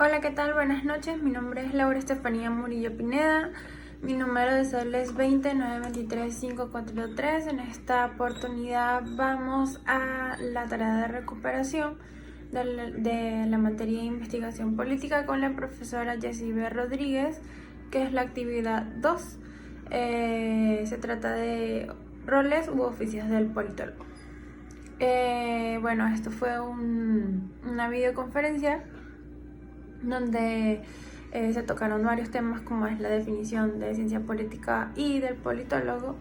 Hola, ¿qué tal? Buenas noches. Mi nombre es Laura Estefanía Murillo Pineda. Mi número de cédula es 20-923-543. En esta oportunidad vamos a la tarea de recuperación de la materia de investigación política con la profesora Jessie B. Rodríguez, que es la actividad 2. Se trata de roles u oficios del politólogo. Bueno, esto fue una videoconferencia donde se tocaron varios temas como es la definición de ciencia política y del politólogo,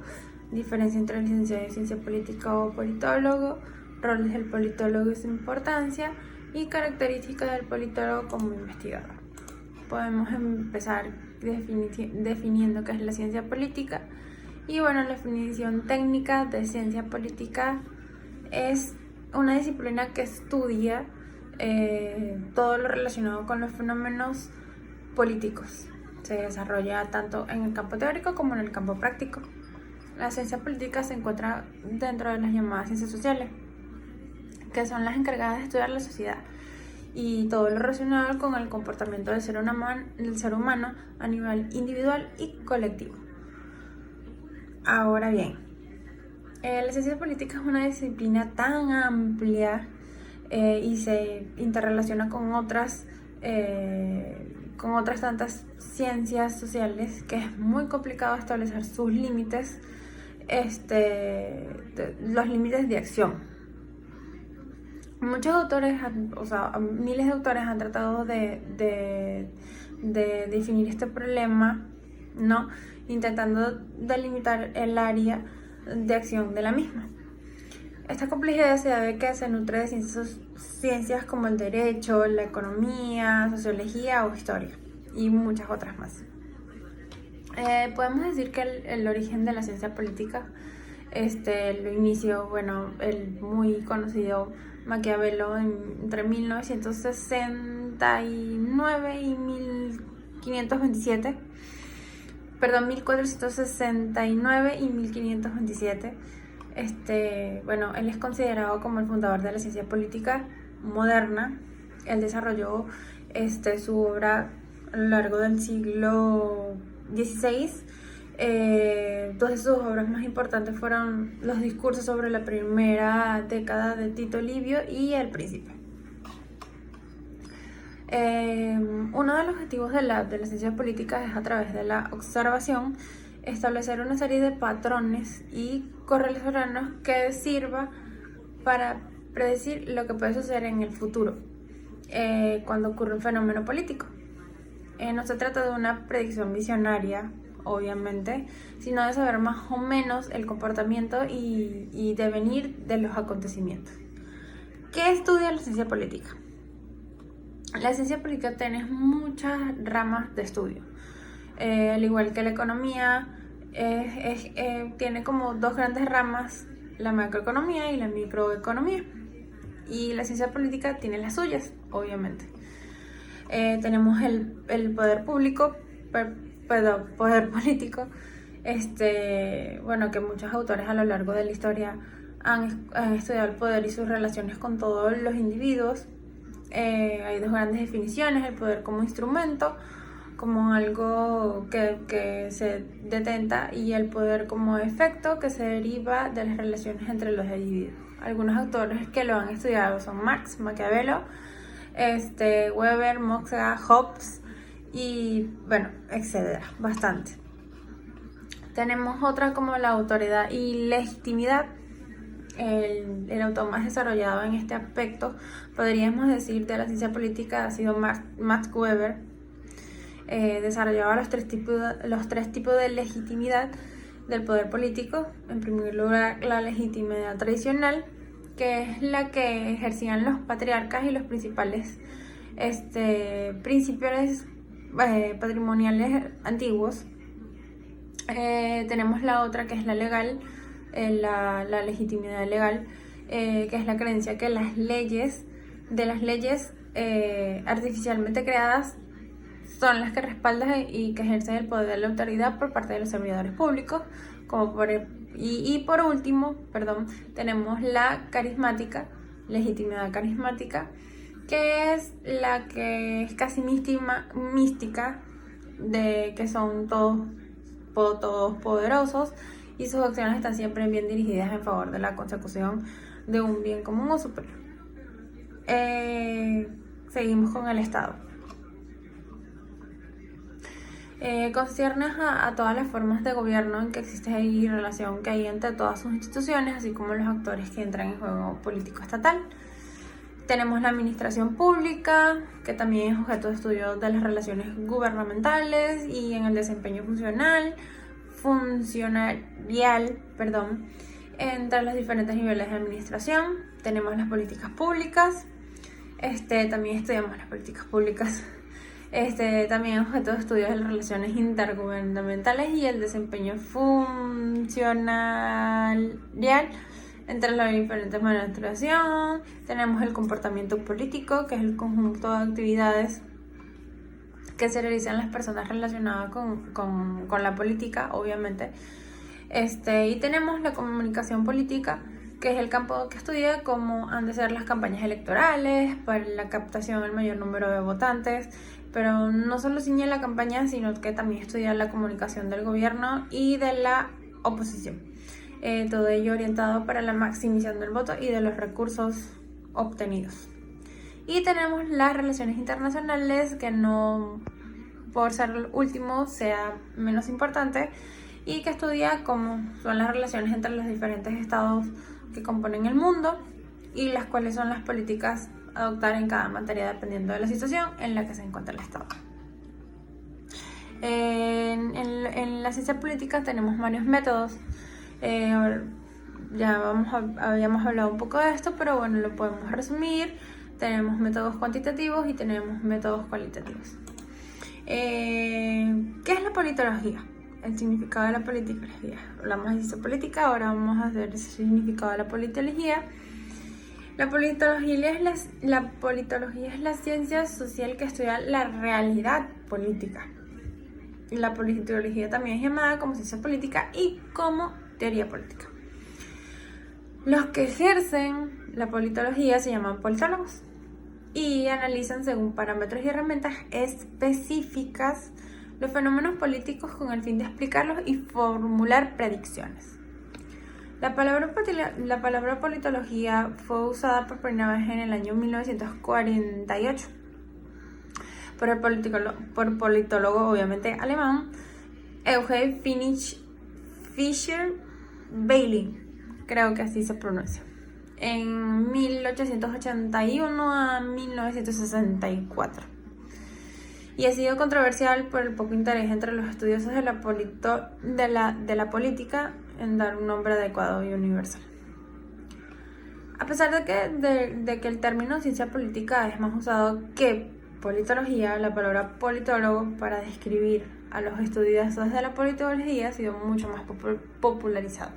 diferencia entre licenciado de ciencia política o politólogo, roles del politólogo y su importancia y características del politólogo como investigador. Podemos empezar definiendo qué es la ciencia política. Y bueno, la definición técnica de ciencia política es una disciplina que estudia todo lo relacionado con los fenómenos políticos. Se desarrolla tanto en el campo teórico como en el campo práctico. La ciencia política se encuentra dentro de las llamadas ciencias sociales, que son las encargadas de estudiar la sociedad y todo lo relacionado con el comportamiento del ser humano a nivel individual y colectivo. Ahora bien, la ciencia política es una disciplina tan amplia y se interrelaciona con otras tantas ciencias sociales que es muy complicado establecer sus límites, los límites de acción. Muchos autores, miles de autores han tratado de definir este problema, ¿no? Intentando delimitar el área de acción de la misma. Esta complejidad se debe a que se nutre de ciencias como el derecho, la economía, sociología o historia y muchas otras más. Podemos decir que el origen de la ciencia política lo inició, el muy conocido Maquiavelo entre 1969 y 1527. 1469 y 1527. Él es considerado como el fundador de la ciencia política moderna. Él desarrolló su obra a lo largo del siglo XVI. Dos de sus obras más importantes fueron los discursos sobre la primera década de Tito Livio y El Príncipe. Uno de los objetivos de la ciencia política es, a través de la observación, establecer una serie de patrones y correlacionarnos que sirva para predecir lo que puede suceder en el futuro cuando ocurre un fenómeno político. No se trata de una predicción visionaria, obviamente, sino de saber más o menos el comportamiento y devenir de los acontecimientos. ¿Qué estudia la ciencia política? La ciencia política tiene muchas ramas de estudio. Al igual que la economía, tiene como dos grandes ramas, la macroeconomía y la microeconomía. Y la ciencia política tiene las suyas, obviamente. Tenemos el poder público, poder político, que muchos autores a lo largo de la historia han estudiado el poder y sus relaciones con todos los individuos. Hay dos grandes definiciones: el poder como instrumento, como algo que se detenta, y el poder como efecto que se deriva de las relaciones entre los individuos. Algunos autores que lo han estudiado son Marx, Maquiavelo, Weber, Moxa, Hobbes y etcétera, bastante. Tenemos otra como la autoridad y legitimidad. El autor más desarrollado en este aspecto, podríamos decir, de la ciencia política ha sido Max Weber. Desarrollaba los tres tipos de legitimidad del poder político. En primer lugar, la legitimidad tradicional, que es la que ejercían los patriarcas y los principales principios patrimoniales antiguos. Tenemos la otra, que es la legal, la legitimidad legal, que es la creencia que las leyes artificialmente creadas son las que respaldan y que ejercen el poder de la autoridad por parte de los servidores públicos. Por último, tenemos la carismática, legitimidad carismática, que es la que es casi mística, de que son todos poderosos y sus acciones están siempre bien dirigidas en favor de la consecución de un bien común o superior. Seguimos con el Estado. Concierne a todas las formas de gobierno en que existe y relación que hay entre todas sus instituciones, así como los actores que entran en juego político estatal. Tenemos la administración pública, que también es objeto de estudio de las relaciones gubernamentales y en el desempeño funcionarial, entre los diferentes niveles de administración. Tenemos las políticas públicas, también estudiamos las políticas públicas. También objeto de estudio de las relaciones intergubernamentales y el desempeño funcionarial entre las diferentes maneras de administración. Tenemos el comportamiento político, que es el conjunto de actividades que se realizan las personas relacionadas con la política, obviamente. Y tenemos la comunicación política, que es el campo que estudia cómo han de ser las campañas electorales para la captación del mayor número de votantes, pero no solo ciñe la campaña, sino que también estudia la comunicación del gobierno y de la oposición. Todo ello orientado para la maximización del voto y de los recursos obtenidos. Y tenemos las relaciones internacionales, que no por ser el último sea menos importante, y que estudia cómo son las relaciones entre los diferentes estados que componen el mundo y las cuales son las políticas a adoptar en cada materia dependiendo de la situación en la que se encuentra el estado. En la ciencia política tenemos varios métodos. Habíamos hablado un poco de esto, pero bueno, lo podemos resumir. Tenemos métodos cuantitativos y tenemos métodos cualitativos. ¿Qué es la politología? El significado de la politología. Hablamos de ciencia política, ahora vamos a ver el significado de la politología. La politología es la ciencia social que estudia la realidad política. La politología también es llamada como ciencia política y como teoría política. Los que ejercen la politología se llaman politólogos y analizan según parámetros y herramientas específicas los fenómenos políticos con el fin de explicarlos y formular predicciones. La palabra politología fue usada por primera vez en el año 1948 por el politólogo obviamente alemán Eugen Fischer Bailey, creo que así se pronuncia, en 1881 a 1964. Y ha sido controversial por el poco interés entre los estudiosos de la política en dar un nombre adecuado y universal. A pesar de que el término ciencia política es más usado que politología, la palabra politólogo para describir a los estudiosos de la politología ha sido mucho más popularizado.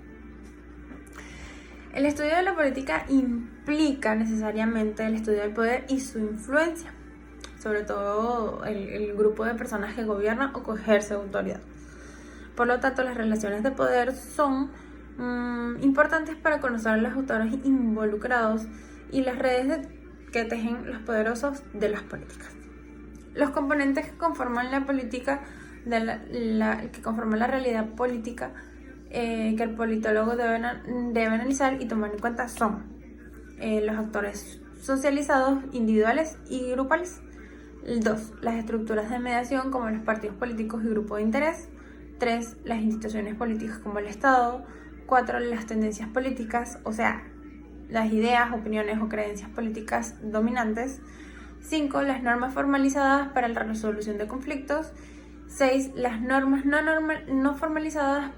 El estudio de la política implica necesariamente el estudio del poder y su influencia, sobre todo el grupo de personas que gobierna o que ejerce autoridad. Por lo tanto, las relaciones de poder son importantes para conocer a los autores involucrados y las redes que tejen los poderosos de las políticas. Los componentes que conforman la política, que conforman la realidad política que el politólogo debe analizar y tomar en cuenta son los actores socializados, individuales y grupales. 2. Las estructuras de mediación como los partidos políticos y grupos de interés. 3. Las instituciones políticas como el Estado. 4. Las tendencias políticas, o sea, las ideas, opiniones o creencias políticas dominantes. 5. Las normas formalizadas para la resolución de conflictos. 6. Las normas no formalizadas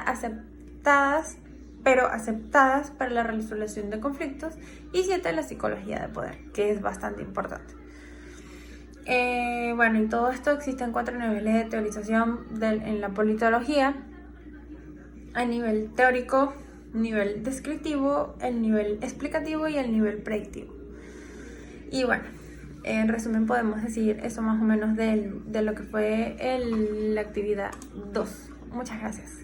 aceptadas para la resolución de conflictos. Y 7. La psicología de poder, que es bastante importante. Y todo esto existen 4 niveles de teorización en la politología: a nivel teórico, nivel descriptivo, el nivel explicativo y el nivel predictivo. Y bueno, en resumen podemos decir eso más o menos de lo que fue la actividad 2. Muchas gracias.